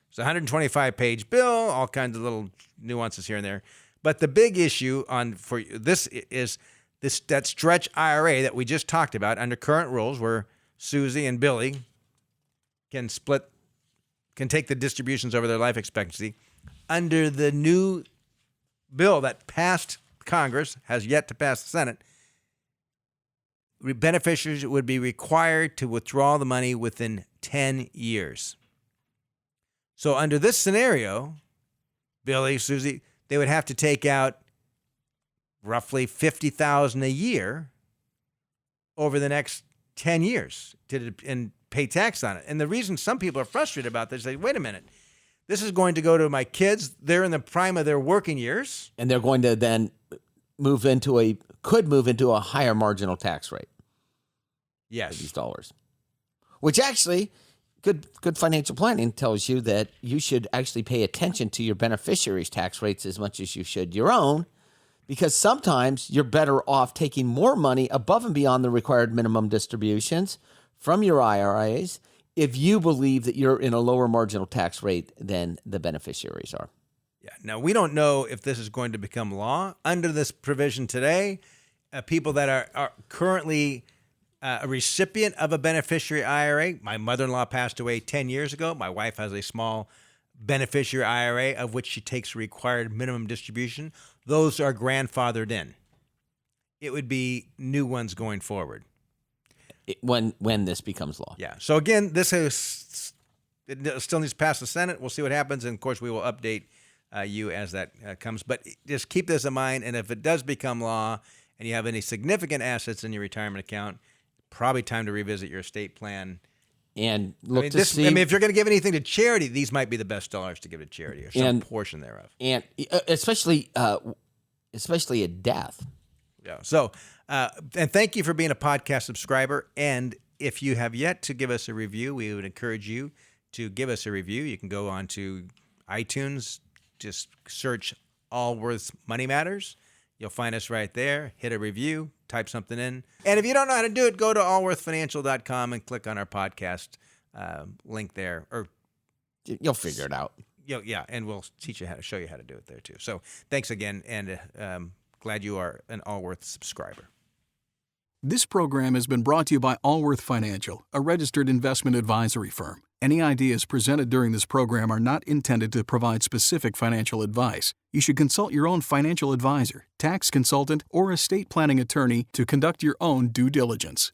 It's a 125-page bill, all kinds of little nuances here and there. But the big issue for this is that stretch IRA that we just talked about under current rules, where Susie and Billy can take the distributions over their life expectancy. Under the new bill that passed Congress, has yet to pass the Senate, beneficiaries would be required to withdraw the money within 10 years. So under this scenario, Billy, Susie, they would have to take out roughly $50,000 a year over the next 10 years and pay tax on it. And the reason some people are frustrated about this is, wait a minute, this is going to go to my kids. They're in the prime of their working years. And they're going to then could move into a higher marginal tax rate. Yes. These dollars. Which actually, good financial planning tells you that you should actually pay attention to your beneficiaries' tax rates as much as you should your own, because sometimes you're better off taking more money above and beyond the required minimum distributions from your IRAs if you believe that you're in a lower marginal tax rate than the beneficiaries are. Yeah. Now, we don't know if this is going to become law. Under this provision today, people that are currently a recipient of a beneficiary IRA, my mother-in-law passed away 10 years ago. My wife has a small beneficiary IRA of which she takes required minimum distribution. Those are grandfathered in. It would be new ones going forward. When this becomes law. Yeah. So again, it still needs to pass the Senate. We'll see what happens. And of course, we will update you as that comes. But just keep this in mind. And if it does become law and you have any significant assets in your retirement account, probably time to revisit your estate plan. And look see. I mean, if you're going to give anything to charity, these might be the best dollars to give to charity, or some portion thereof. And especially at death. Yeah. So, and thank you for being a podcast subscriber. And if you have yet to give us a review, we would encourage you to give us a review. You can go on to iTunes, just search Allworth's Money Matters. You'll find us right there. Hit a review, type something in. And if you don't know how to do it, go to allworthfinancial.com and click on our podcast link there. Or you'll figure it out. Yeah, and we'll show you how to do it there too. So thanks again, and glad you are an Allworth subscriber. This program has been brought to you by Allworth Financial, a registered investment advisory firm. Any ideas presented during this program are not intended to provide specific financial advice. You should consult your own financial advisor, tax consultant, or estate planning attorney to conduct your own due diligence.